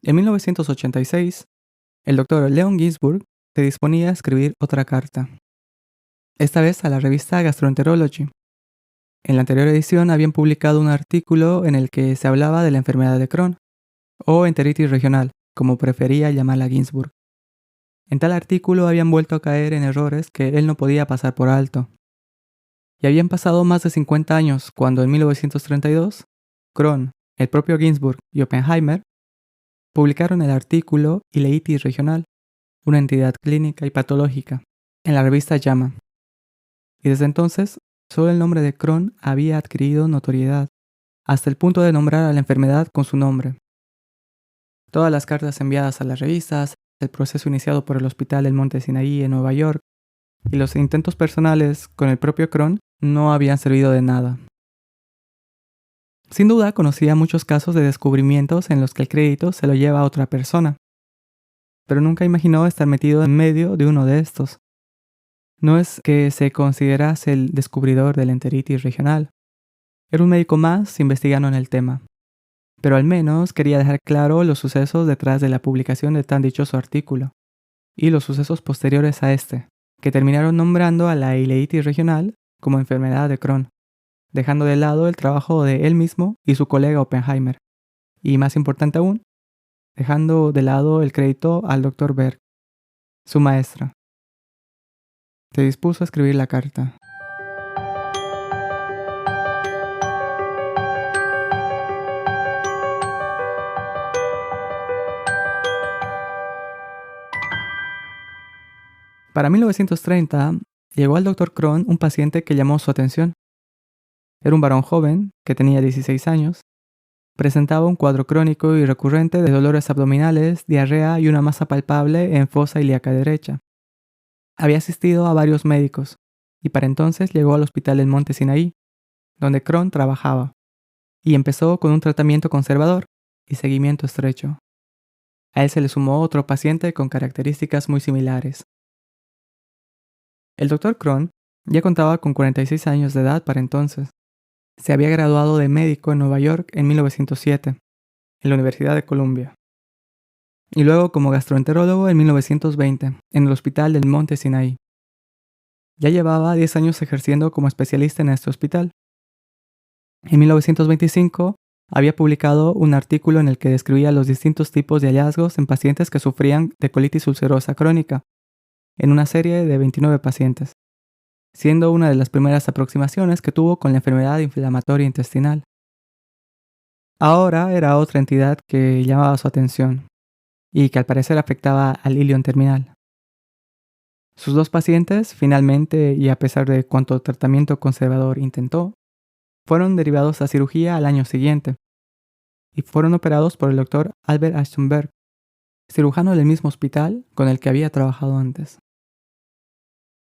En 1986, el doctor Leon Ginsburg se disponía a escribir otra carta, esta vez a la revista Gastroenterology. En la anterior edición habían publicado un artículo en el que se hablaba de la enfermedad de Crohn, o enteritis regional, como prefería llamarla Ginsburg. En tal artículo habían vuelto a caer en errores que él no podía pasar por alto. Y habían pasado más de 50 años cuando en 1932, Crohn, el propio Ginsburg y Oppenheimer publicaron el artículo Ileitis regional, una entidad clínica y patológica, en la revista JAMA. Y desde entonces, solo el nombre de Crohn había adquirido notoriedad, hasta el punto de nombrar a la enfermedad con su nombre. Todas las cartas enviadas a las revistas, el proceso iniciado por el Hospital del Monte Sinaí en Nueva York y los intentos personales con el propio Crohn no habían servido de nada. Sin duda conocía muchos casos de descubrimientos en los que el crédito se lo lleva a otra persona, pero nunca imaginó estar metido en medio de uno de estos. No es que se considerase el descubridor de la enteritis regional. Era un médico más investigando en el tema. Pero al menos quería dejar claro los sucesos detrás de la publicación de tan dichoso artículo, y los sucesos posteriores a este, que terminaron nombrando a la ileitis regional como enfermedad de Crohn, dejando de lado el trabajo de él mismo y su colega Oppenheimer, y más importante aún, dejando de lado el crédito al Dr. Berg, su maestra. Se dispuso a escribir la carta. Para 1930, llegó al Dr. Crohn un paciente que llamó su atención. Era un varón joven, que tenía 16 años. Presentaba un cuadro crónico y recurrente de dolores abdominales, diarrea y una masa palpable en fosa ilíaca derecha. Había asistido a varios médicos, y para entonces llegó al Hospital del Monte Sinaí, donde Crohn trabajaba, y empezó con un tratamiento conservador y seguimiento estrecho. A él se le sumó otro paciente con características muy similares. El Dr. Crohn ya contaba con 46 años de edad para entonces. Se había graduado de médico en Nueva York en 1907, en la Universidad de Columbia. Y luego como gastroenterólogo en 1920, en el Hospital del Monte Sinaí. Ya llevaba 10 años ejerciendo como especialista en este hospital. En 1925 había publicado un artículo en el que describía los distintos tipos de hallazgos en pacientes que sufrían de colitis ulcerosa crónica, en una serie de 29 pacientes, siendo una de las primeras aproximaciones que tuvo con la enfermedad inflamatoria intestinal. Ahora era otra entidad que llamaba su atención, y que al parecer afectaba al ilion terminal. Sus dos pacientes, finalmente, y a pesar de cuánto tratamiento conservador intentó, fueron derivados a cirugía al año siguiente, y fueron operados por el Dr. Albert Ashton-Berg, cirujano del mismo hospital con el que había trabajado antes.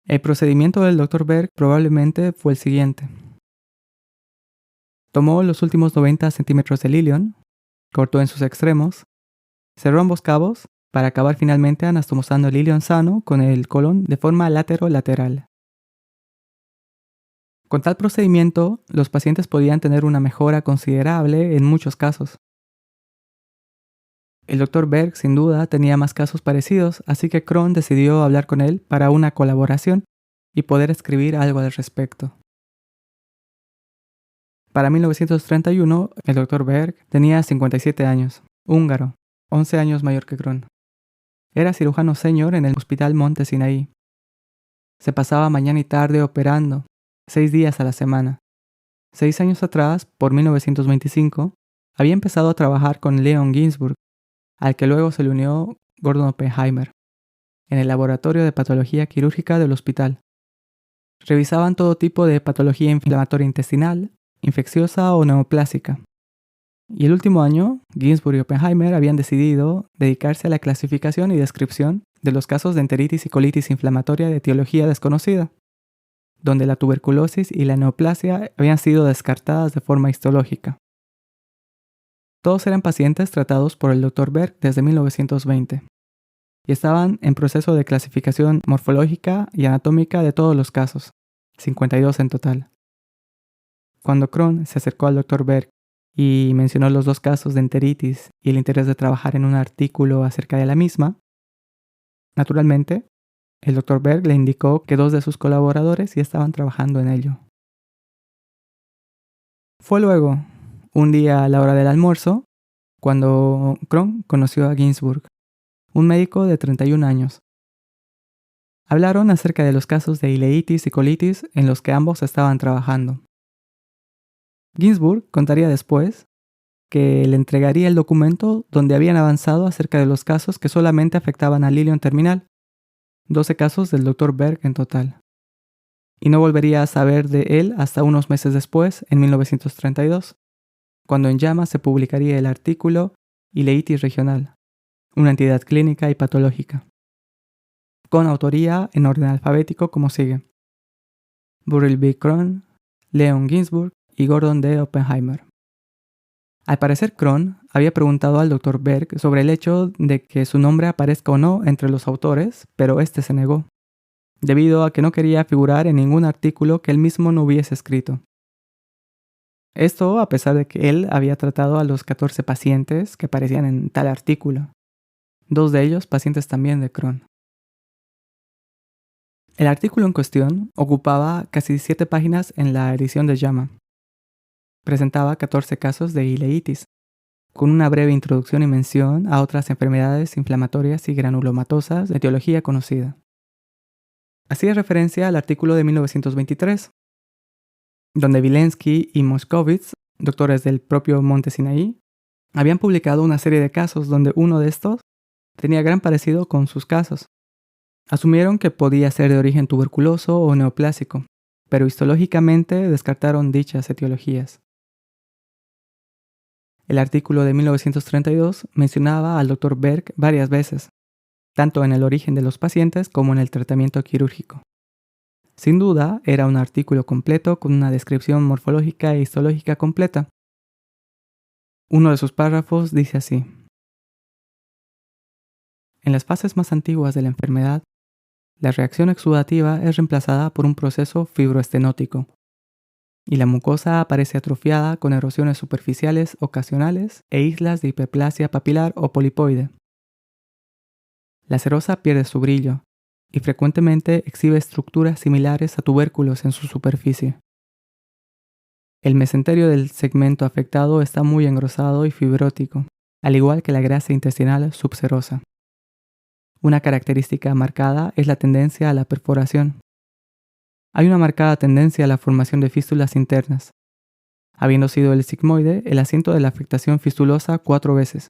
El procedimiento del Dr. Berg probablemente fue el siguiente. Tomó los últimos 90 centímetros del ilion, cortó en sus extremos, cerró ambos cabos para acabar finalmente anastomosando el ilion sano con el colon de forma lateral. Con tal procedimiento, los pacientes podían tener una mejora considerable en muchos casos. El Dr. Berg sin duda tenía más casos parecidos, así que Crohn decidió hablar con él para una colaboración y poder escribir algo al respecto. Para 1931, el Dr. Berg tenía 57 años, húngaro, 11 años mayor que Crohn. Era cirujano senior en el Hospital Monte Sinaí. Se pasaba mañana y tarde operando, 6 días a la semana. 6 años atrás, por 1925, había empezado a trabajar con Leon Ginsburg, al que luego se le unió Gordon Oppenheimer, en el laboratorio de patología quirúrgica del hospital. Revisaban todo tipo de patología inflamatoria intestinal, infecciosa o neoplásica. Y el último año, Ginsburg y Oppenheimer habían decidido dedicarse a la clasificación y descripción de los casos de enteritis y colitis inflamatoria de etiología desconocida, donde la tuberculosis y la neoplasia habían sido descartadas de forma histológica. Todos eran pacientes tratados por el Dr. Berg desde 1920 y estaban en proceso de clasificación morfológica y anatómica de todos los casos, 52 en total. Cuando Crohn se acercó al Dr. Berg y mencionó los dos casos de enteritis y el interés de trabajar en un artículo acerca de la misma, naturalmente, el Dr. Berg le indicó que 2 de sus colaboradores ya estaban trabajando en ello. Fue luego, un día a la hora del almuerzo, cuando Crohn conoció a Ginsburg, un médico de 31 años. Hablaron acerca de los casos de ileitis y colitis en los que ambos estaban trabajando. Ginsburg contaría después que le entregaría el documento donde habían avanzado acerca de los casos que solamente afectaban al ilion terminal, 12 casos del Dr. Berg en total. Y no volvería a saber de él hasta unos meses después, en 1932, cuando en JAMA se publicaría el artículo Ileitis regional, una entidad clínica y patológica, con autoría en orden alfabético como sigue: Burrell B. Crohn, Leon Ginsburg y Gordon D. Oppenheimer. Al parecer, Crohn había preguntado al Dr. Berg sobre el hecho de que su nombre aparezca o no entre los autores, pero este se negó, debido a que no quería figurar en ningún artículo que él mismo no hubiese escrito. Esto a pesar de que él había tratado a los 14 pacientes que aparecían en tal artículo, 2 de ellos pacientes también de Crohn. El artículo en cuestión ocupaba casi 7 páginas en la edición de JAMA. Presentaba 14 casos de ileitis, con una breve introducción y mención a otras enfermedades inflamatorias y granulomatosas de etiología conocida. Hacía referencia al artículo de 1923, donde Vilensky y Moscovitz, doctores del propio Monte Sinaí, habían publicado una serie de casos donde uno de estos tenía gran parecido con sus casos. Asumieron que podía ser de origen tuberculoso o neoplásico, pero histológicamente descartaron dichas etiologías. El artículo de 1932 mencionaba al Dr. Berg varias veces, tanto en el origen de los pacientes como en el tratamiento quirúrgico. Sin duda, era un artículo completo con una descripción morfológica e histológica completa. Uno de sus párrafos dice así: en las fases más antiguas de la enfermedad, la reacción exudativa es reemplazada por un proceso fibroestenótico, y la mucosa aparece atrofiada con erosiones superficiales ocasionales e islas de hiperplasia papilar o polipoide. La serosa pierde su brillo y frecuentemente exhibe estructuras similares a tubérculos en su superficie. El mesenterio del segmento afectado está muy engrosado y fibrótico, al igual que la grasa intestinal subserosa. Una característica marcada es la tendencia a la perforación. Hay una marcada tendencia a la formación de fístulas internas, habiendo sido el sigmoide el asiento de la afectación fistulosa 4 veces,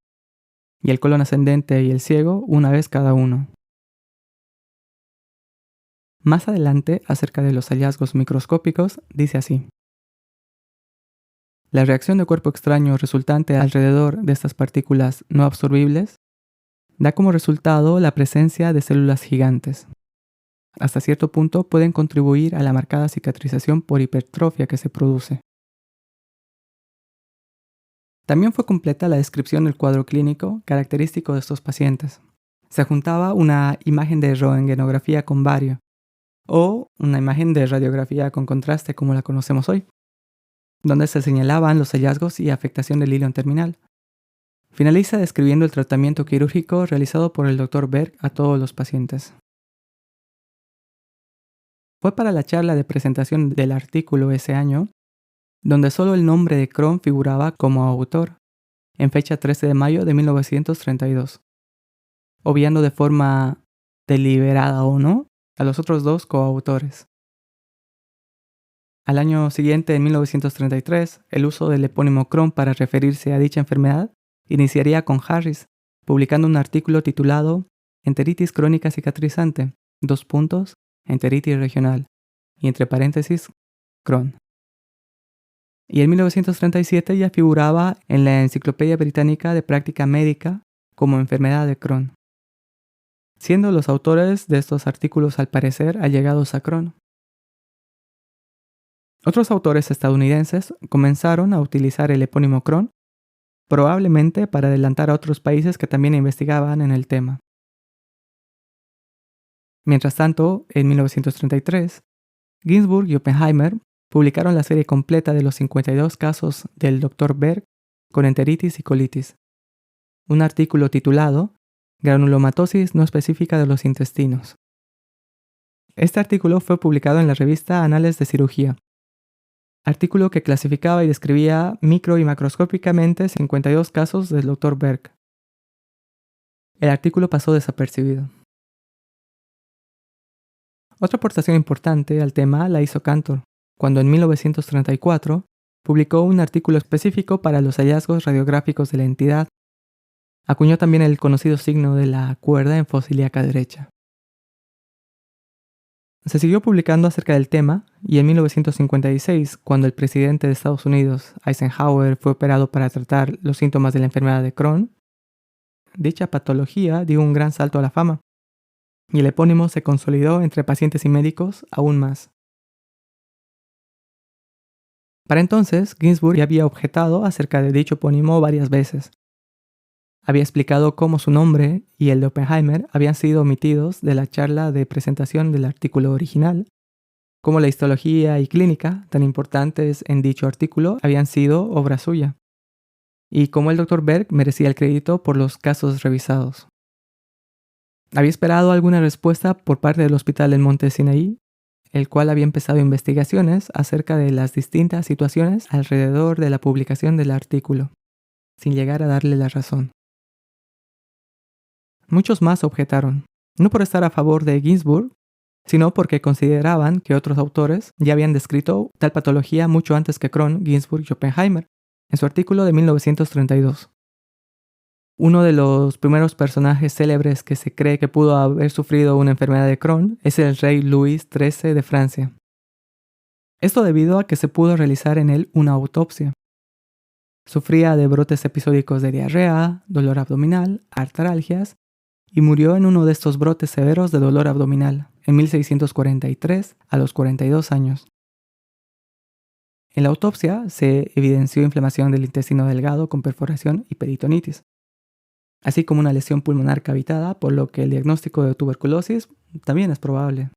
y el colon ascendente y el ciego una vez cada uno. Más adelante, acerca de los hallazgos microscópicos, dice así: la reacción de cuerpo extraño resultante alrededor de estas partículas no absorbibles da como resultado la presencia de células gigantes. Hasta cierto punto pueden contribuir a la marcada cicatrización por hipertrofia que se produce. También fue completa la descripción del cuadro clínico característico de estos pacientes. Se juntaba una imagen de röntgenografía con bario, o una imagen de radiografía con contraste como la conocemos hoy, donde se señalaban los hallazgos y afectación del ilion terminal. Finaliza describiendo el tratamiento quirúrgico realizado por el Dr. Berg a todos los pacientes. Fue para la charla de presentación del artículo ese año, donde solo el nombre de Crohn figuraba como autor, en fecha 13 de mayo de 1932, obviando de forma deliberada o no a los otros 2 coautores. Al año siguiente, en 1933, el uso del epónimo Crohn para referirse a dicha enfermedad iniciaría con Harris, publicando un artículo titulado Enteritis crónica cicatrizante, enteritis regional, y entre paréntesis, Crohn. Y en 1937 ya figuraba en la Enciclopedia Británica de Práctica Médica como enfermedad de Crohn, siendo los autores de estos artículos al parecer allegados a Crohn. Otros autores estadounidenses comenzaron a utilizar el epónimo Crohn, probablemente para adelantar a otros países que también investigaban en el tema. Mientras tanto, en 1933, Ginsburg y Oppenheimer publicaron la serie completa de los 52 casos del Dr. Berg con enteritis y colitis. Un artículo titulado Granulomatosis no específica de los intestinos. Este artículo fue publicado en la revista Anales de Cirugía. Artículo que clasificaba y describía micro y macroscópicamente 52 casos del Dr. Berg. El artículo pasó desapercibido. Otra aportación importante al tema la hizo Cantor, cuando en 1934 publicó un artículo específico para los hallazgos radiográficos de la entidad. Acuñó también el conocido signo de la cuerda en fosa ilíaca derecha. Se siguió publicando acerca del tema y en 1956, cuando el presidente de Estados Unidos, Eisenhower, fue operado para tratar los síntomas de la enfermedad de Crohn, dicha patología dio un gran salto a la fama y el epónimo se consolidó entre pacientes y médicos aún más. Para entonces, Ginzburg ya había objetado acerca de dicho epónimo varias veces. Había explicado cómo su nombre y el de Oppenheimer habían sido omitidos de la charla de presentación del artículo original, cómo la histología y clínica, tan importantes en dicho artículo, habían sido obra suya, y cómo el Dr. Berg merecía el crédito por los casos revisados. Había esperado alguna respuesta por parte del hospital del Monte Sinaí, el cual había empezado investigaciones acerca de las distintas situaciones alrededor de la publicación del artículo, sin llegar a darle la razón. Muchos más objetaron, no por estar a favor de Ginzburg, sino porque consideraban que otros autores ya habían descrito tal patología mucho antes que Crohn, Ginzburg y Oppenheimer, en su artículo de 1932. Uno de los primeros personajes célebres que se cree que pudo haber sufrido una enfermedad de Crohn es el rey Luis XIII de Francia. Esto debido a que se pudo realizar en él una autopsia. Sufría de brotes episódicos de diarrea, dolor abdominal, artralgias, y murió en uno de estos brotes severos de dolor abdominal, en 1643, a los 42 años. En la autopsia se evidenció inflamación del intestino delgado con perforación y peritonitis, así como una lesión pulmonar cavitada, por lo que el diagnóstico de tuberculosis también es probable.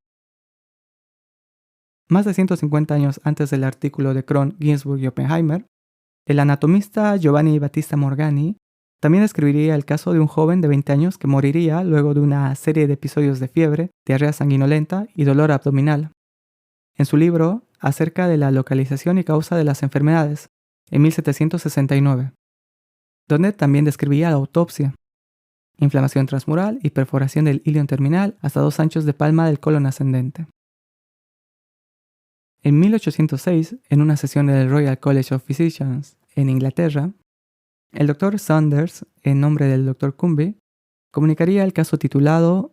Más de 150 años antes del artículo de Crohn, Ginzburg y Oppenheimer, el anatomista Giovanni Battista Morgani también describiría el caso de un joven de 20 años que moriría luego de una serie de episodios de fiebre, diarrea sanguinolenta y dolor abdominal. En su libro acerca de la localización y causa de las enfermedades, en 1769, donde también describía la autopsia, inflamación transmural y perforación del ilion terminal hasta 2 anchos de palma del colon ascendente. En 1806, en una sesión del Royal College of Physicians en Inglaterra, el Dr. Saunders, en nombre del Dr. Cumby, comunicaría el caso titulado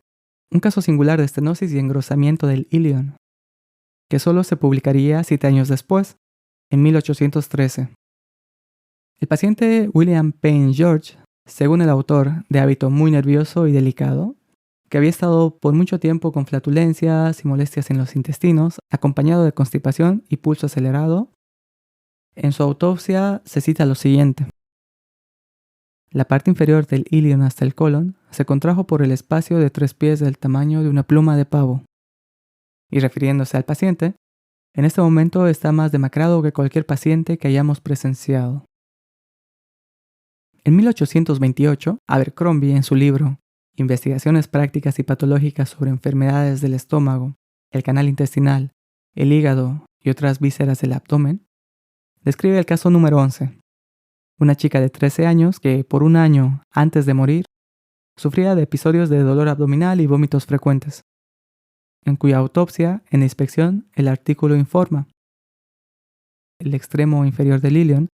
Un caso singular de estenosis y engrosamiento del ilion, que solo se publicaría 7 años después, en 1813. El paciente William Payne George, según el autor, de hábito muy nervioso y delicado, que había estado por mucho tiempo con flatulencias y molestias en los intestinos, acompañado de constipación y pulso acelerado, en su autopsia se cita lo siguiente. La parte inferior del ilion hasta el colon se contrajo por el espacio de 3 pies del tamaño de una pluma de pavo. Y refiriéndose al paciente, en este momento está más demacrado que cualquier paciente que hayamos presenciado. En 1828, Abercrombie, en su libro Investigaciones prácticas y patológicas sobre enfermedades del estómago, el canal intestinal, el hígado y otras vísceras del abdomen, describe el caso número 11. Una chica de 13 años que, por un año antes de morir, sufría de episodios de dolor abdominal y vómitos frecuentes, en cuya autopsia, en la inspección, el artículo informa. El extremo inferior del ilion,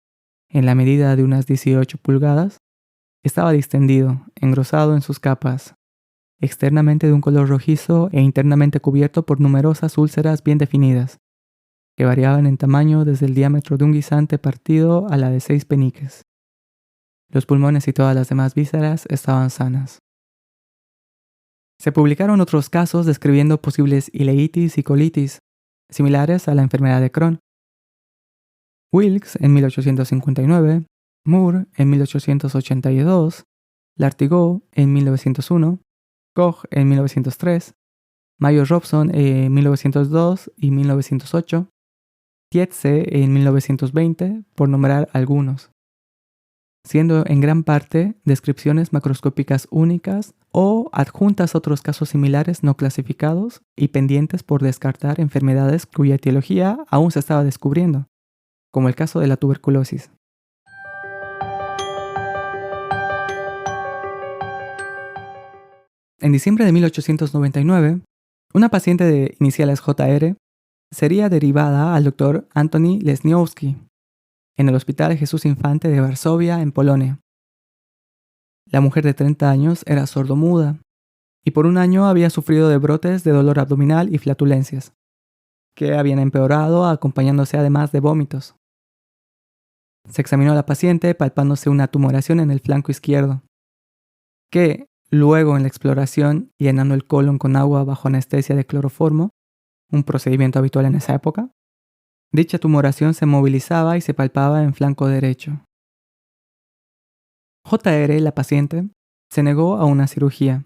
en la medida de unas 18 pulgadas, estaba distendido, engrosado en sus capas, externamente de un color rojizo e internamente cubierto por numerosas úlceras bien definidas, que variaban en tamaño desde el diámetro de un guisante partido a la de 6 peniques. Los pulmones y todas las demás vísceras estaban sanas. Se publicaron otros casos describiendo posibles ileitis y colitis, similares a la enfermedad de Crohn. Wilkes en 1859, Moore en 1882, Lartigot en 1901, Koch en 1903, Mayo Robson en 1902 y 1908, Tietze en 1920, por nombrar algunos. siendo en gran parte descripciones macroscópicas únicas o adjuntas a otros casos similares no clasificados y pendientes por descartar enfermedades cuya etiología aún se estaba descubriendo, como el caso de la tuberculosis. En diciembre de 1899, una paciente de iniciales JR sería derivada al Dr. Antoni Lesniowski en el Hospital Jesús Infante de Varsovia, en Polonia. La mujer de 30 años era sordomuda y por un año había sufrido de brotes de dolor abdominal y flatulencias, que habían empeorado acompañándose además de vómitos. Se examinó a la paciente palpándose una tumoración en el flanco izquierdo, que, luego en la exploración y llenando el colon con agua bajo anestesia de cloroformo, un procedimiento habitual en esa época, dicha tumoración se movilizaba y se palpaba en flanco derecho. JR, la paciente, se negó a una cirugía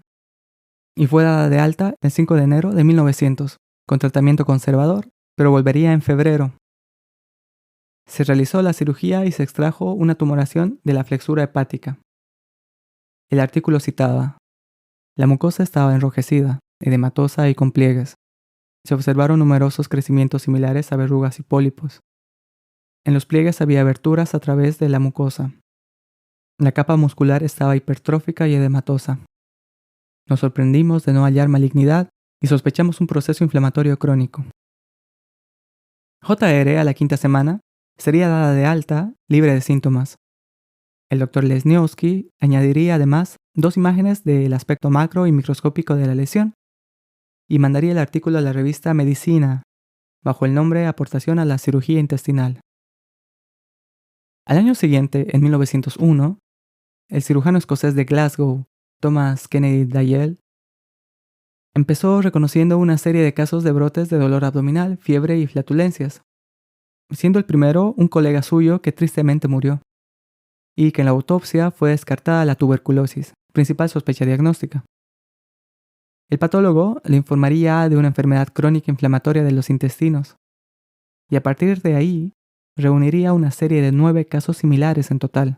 y fue dada de alta el 5 de enero de 1900 con tratamiento conservador, pero volvería en febrero. Se realizó la cirugía y se extrajo una tumoración de la flexura hepática. El artículo citaba: la mucosa estaba enrojecida, edematosa y con pliegues. Se observaron numerosos crecimientos similares a verrugas y pólipos. En los pliegues había aberturas a través de la mucosa. La capa muscular estaba hipertrófica y edematosa. Nos sorprendimos de no hallar malignidad y sospechamos un proceso inflamatorio crónico. JR, a la 5ª semana, sería dada de alta, libre de síntomas. El Dr. Lesniowski añadiría además 2 imágenes del aspecto macro y microscópico de la lesión y mandaría el artículo a la revista Medicina bajo el nombre Aportación a la cirugía intestinal. Al año siguiente, en 1901, el cirujano escocés de Glasgow, Thomas Kennedy Dayel, empezó reconociendo una serie de casos de brotes de dolor abdominal, fiebre y flatulencias, siendo el primero un colega suyo que tristemente murió, y que en la autopsia fue descartada la tuberculosis, principal sospecha diagnóstica. El patólogo le informaría de una enfermedad crónica inflamatoria de los intestinos, y a partir de ahí reuniría una serie de 9 casos similares en total,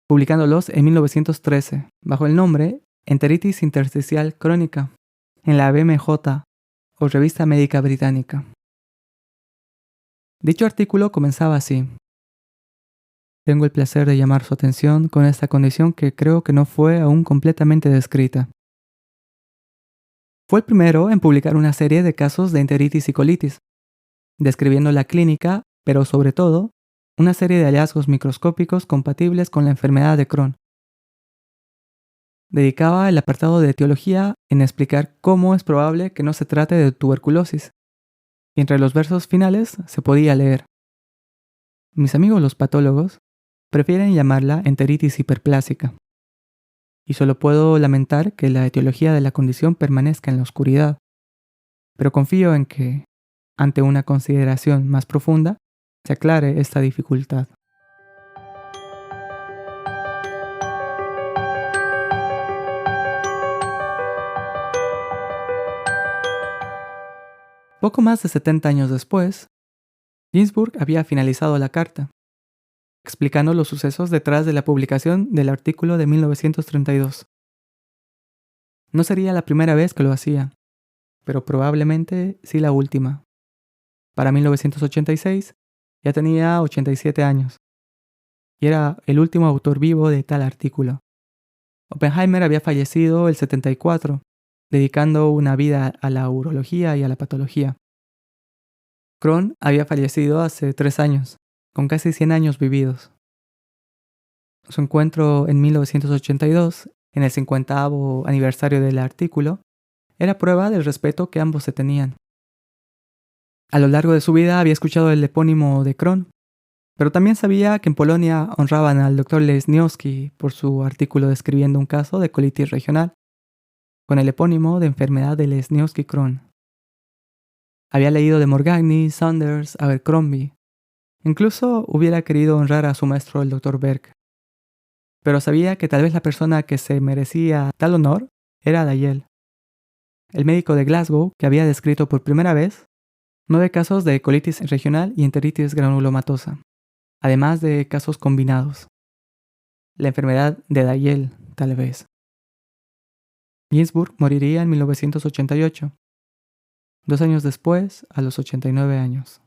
publicándolos en 1913 bajo el nombre Enteritis intersticial crónica en la BMJ o Revista Médica Británica. Dicho artículo comenzaba así: tengo el placer de llamar su atención con esta condición que creo que no fue aún completamente descrita. Fue el primero en publicar una serie de casos de enteritis y colitis, describiendo la clínica, pero sobre todo, una serie de hallazgos microscópicos compatibles con la enfermedad de Crohn. Dedicaba el apartado de etiología en explicar cómo es probable que no se trate de tuberculosis, y entre los versos finales se podía leer: mis amigos los patólogos prefieren llamarla enteritis hiperplásica, y solo puedo lamentar que la etiología de la condición permanezca en la oscuridad, pero confío en que, ante una consideración más profunda, se aclare esta dificultad. Poco más de 70 años después, Ginsburg había finalizado la carta, explicando los sucesos detrás de la publicación del artículo de 1932. No sería la primera vez que lo hacía, pero probablemente sí la última. Para 1986 ya tenía 87 años y era el último autor vivo de tal artículo. Oppenheimer había fallecido el 74, dedicando una vida a la urología y a la patología. Crohn había fallecido hace 3 años, con casi 100 años vividos. Su encuentro en 1982, en el 50º aniversario del artículo, era prueba del respeto que ambos se tenían. A lo largo de su vida había escuchado el epónimo de Crohn, pero también sabía que en Polonia honraban al Dr. Lesniowski por su artículo describiendo un caso de colitis regional, con el epónimo de enfermedad de Lesniowski-Crohn. Había leído de Morgagni, Saunders, Abercrombie. Incluso hubiera querido honrar a su maestro el Dr. Berg. Pero sabía que tal vez la persona que se merecía tal honor era Dayel, el médico de Glasgow que había descrito por primera vez 9 casos de colitis regional y enteritis granulomatosa, además de casos combinados. La enfermedad de Dayel, tal vez. Ginsburg moriría en 1988, 2 años después, a los 89 años.